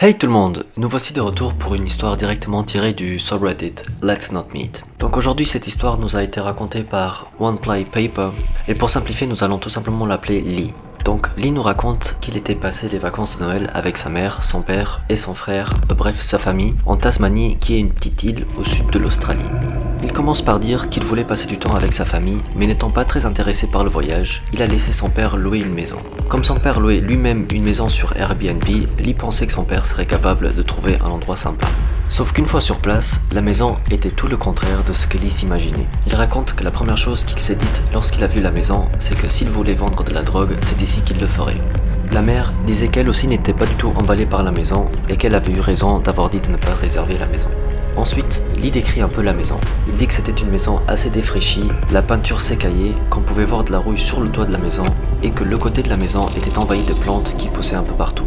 Hey tout le monde, nous voici de retour pour une histoire directement tirée du subreddit Let's Not Meet. Donc aujourd'hui cette histoire nous a été racontée par OnePlayPaper et pour simplifier nous allons tout simplement l'appeler Lee. Donc Lee nous raconte qu'il était passé les vacances de Noël avec sa mère, son père et son frère, bref sa famille, en Tasmanie qui est une petite île au sud de l'Australie. Il commence par dire qu'il voulait passer du temps avec sa famille, mais n'étant pas très intéressé par le voyage, il a laissé son père louer une maison. Comme son père louait lui-même une maison sur Airbnb, Lee pensait que son père serait capable de trouver un endroit sympa. Sauf qu'une fois sur place, la maison était tout le contraire de ce que Lee s'imaginait. Il raconte que la première chose qu'il s'est dite lorsqu'il a vu la maison, c'est que s'il voulait vendre de la drogue, c'est ici qu'il le ferait. La mère disait qu'elle aussi n'était pas du tout emballée par la maison et qu'elle avait eu raison d'avoir dit de ne pas réserver la maison. Ensuite, Lee décrit un peu la maison. Il dit que c'était une maison assez défraîchie, la peinture s'écaillait, qu'on pouvait voir de la rouille sur le toit de la maison et que le côté de la maison était envahi de plantes qui poussaient un peu partout.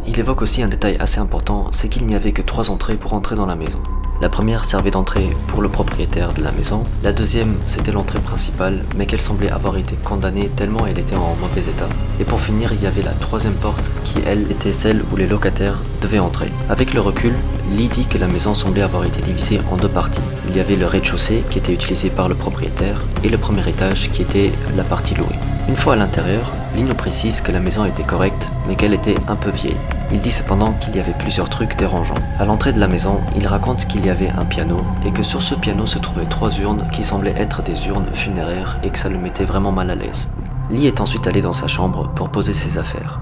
Il évoque aussi un détail assez important, c'est qu'il n'y avait que 3 entrées pour entrer dans la maison. La première servait d'entrée pour le propriétaire de la maison, la deuxième c'était l'entrée principale mais qu'elle semblait avoir été condamnée tellement elle était en mauvais état. Et pour finir il y avait la troisième porte qui elle était celle où les locataires devaient entrer. Avec le recul, Lee dit que la maison semblait avoir été divisée en 2 parties. Il y avait le rez-de-chaussée qui était utilisé par le propriétaire et le premier étage qui était la partie louée. Une fois à l'intérieur, Lee nous précise que la maison était correcte mais qu'elle était un peu vieille. Il dit cependant qu'il y avait plusieurs trucs dérangeants. À l'entrée de la maison, il raconte qu'il y avait un piano et que sur ce piano se trouvaient 3 urnes qui semblaient être des urnes funéraires et que ça le mettait vraiment mal à l'aise. Lee est ensuite allé dans sa chambre pour poser ses affaires.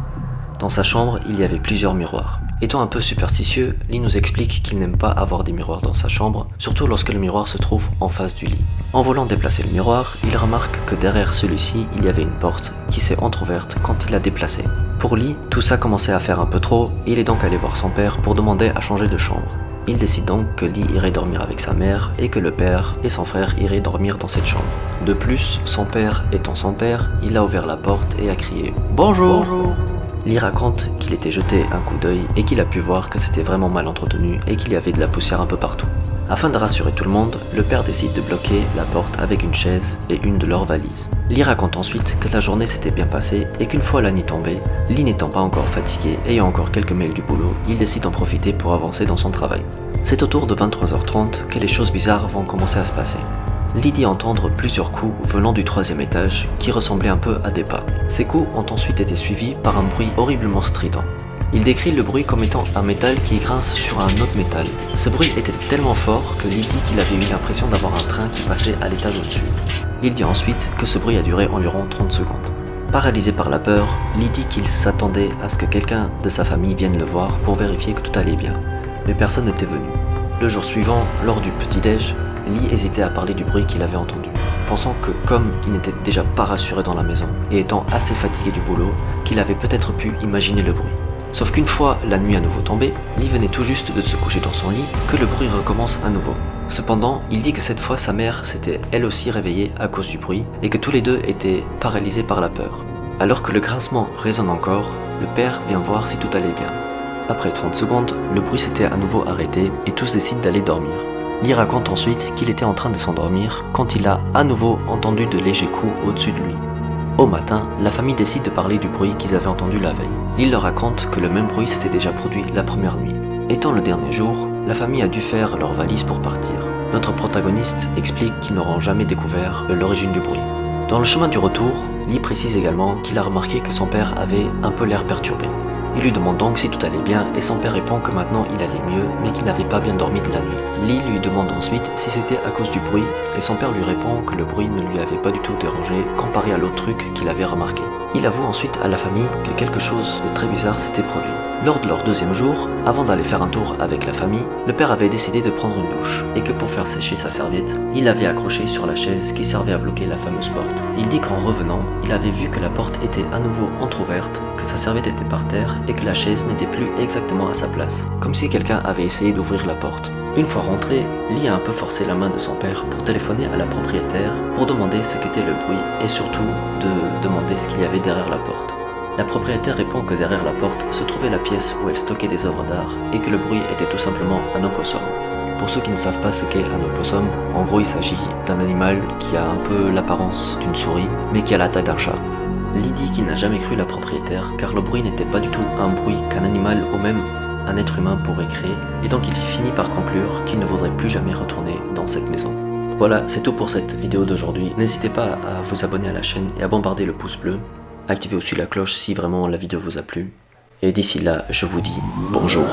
Dans sa chambre, il y avait plusieurs miroirs. Étant un peu superstitieux, Lee nous explique qu'il n'aime pas avoir des miroirs dans sa chambre, surtout lorsque le miroir se trouve en face du lit. En voulant déplacer le miroir, il remarque que derrière celui-ci, il y avait une porte qui s'est entrouverte quand il l'a déplacée. Pour Lee, tout ça commençait à faire un peu trop et il est donc allé voir son père pour demander à changer de chambre. Il décide donc que Lee irait dormir avec sa mère et que le père et son frère iraient dormir dans cette chambre. De plus, son père étant son père, il a ouvert la porte et a crié « Bonjour !» Lee raconte qu'il était jeté un coup d'œil et qu'il a pu voir que c'était vraiment mal entretenu et qu'il y avait de la poussière un peu partout. Afin de rassurer tout le monde, le père décide de bloquer la porte avec une chaise et une de leurs valises. Lee raconte ensuite que la journée s'était bien passée et qu'une fois la nuit tombée, Lee n'étant pas encore fatigué et ayant encore quelques mails du boulot, il décide d'en profiter pour avancer dans son travail. C'est autour de 23h30 que les choses bizarres vont commencer à se passer. Lee dit entendre plusieurs coups venant du 3e étage qui ressemblaient un peu à des pas. Ces coups ont ensuite été suivis par un bruit horriblement strident. Il décrit le bruit comme étant un métal qui grince sur un autre métal. Ce bruit était tellement fort que Lee dit qu'il avait eu l'impression d'avoir un train qui passait à l'étage au-dessus. Il dit ensuite que ce bruit a duré environ 30 secondes. Paralysé par la peur, Lee dit qu'il s'attendait à ce que quelqu'un de sa famille vienne le voir pour vérifier que tout allait bien. Mais personne n'était venu. Le jour suivant, lors du petit-déj, Lee hésitait à parler du bruit qu'il avait entendu, pensant que comme il n'était déjà pas rassuré dans la maison et étant assez fatigué du boulot, qu'il avait peut-être pu imaginer le bruit. Sauf qu'une fois la nuit à nouveau tombée, Lee venait tout juste de se coucher dans son lit que le bruit recommence à nouveau. Cependant, il dit que cette fois sa mère s'était elle aussi réveillée à cause du bruit et que tous les deux étaient paralysés par la peur. Alors que le grincement résonne encore, le père vient voir si tout allait bien. Après 30 secondes, le bruit s'était à nouveau arrêté et tous décident d'aller dormir. Lee raconte ensuite qu'il était en train de s'endormir quand il a à nouveau entendu de légers coups au-dessus de lui. Au matin, la famille décide de parler du bruit qu'ils avaient entendu la veille. Lee leur raconte que le même bruit s'était déjà produit la première nuit. Étant le dernier jour, la famille a dû faire leur valise pour partir. Notre protagoniste explique qu'ils n'auront jamais découvert l'origine du bruit. Dans le chemin du retour, Lee précise également qu'il a remarqué que son père avait un peu l'air perturbé. Il lui demande donc si tout allait bien et son père répond que maintenant il allait mieux mais qu'il n'avait pas bien dormi de la nuit. Lee lui demande ensuite si c'était à cause du bruit et son père lui répond que le bruit ne lui avait pas du tout dérangé comparé à l'autre truc qu'il avait remarqué. Il avoue ensuite à la famille que quelque chose de très bizarre s'était produit. Lors de leur 2e jour, avant d'aller faire un tour avec la famille, le père avait décidé de prendre une douche et que pour faire sécher sa serviette, il l'avait accrochée sur la chaise qui servait à bloquer la fameuse porte. Il dit qu'en revenant, il avait vu que la porte était à nouveau entrouverte, que sa serviette était par terre et que la chaise n'était plus exactement à sa place, comme si quelqu'un avait essayé d'ouvrir la porte. Une fois rentré, Lee a un peu forcé la main de son père pour téléphoner à la propriétaire pour demander ce qu'était le bruit et surtout de demander ce qu'il y avait derrière la porte. La propriétaire répond que derrière la porte se trouvait la pièce où elle stockait des œuvres d'art et que le bruit était tout simplement un opossum. Pour ceux qui ne savent pas ce qu'est un opossum, en gros il s'agit d'un animal qui a un peu l'apparence d'une souris mais qui a la taille d'un chat. Lee dit qu'il n'a jamais cru la propriétaire car le bruit n'était pas du tout un bruit qu'un animal au même un être humain pourrait créer, et donc il finit par conclure qu'il ne voudrait plus jamais retourner dans cette maison. Voilà, c'est tout pour cette vidéo d'aujourd'hui. N'hésitez pas à vous abonner à la chaîne et à bombarder le pouce bleu. Activez aussi la cloche si vraiment la vidéo vous a plu. Et d'ici là, je vous dis bonjour.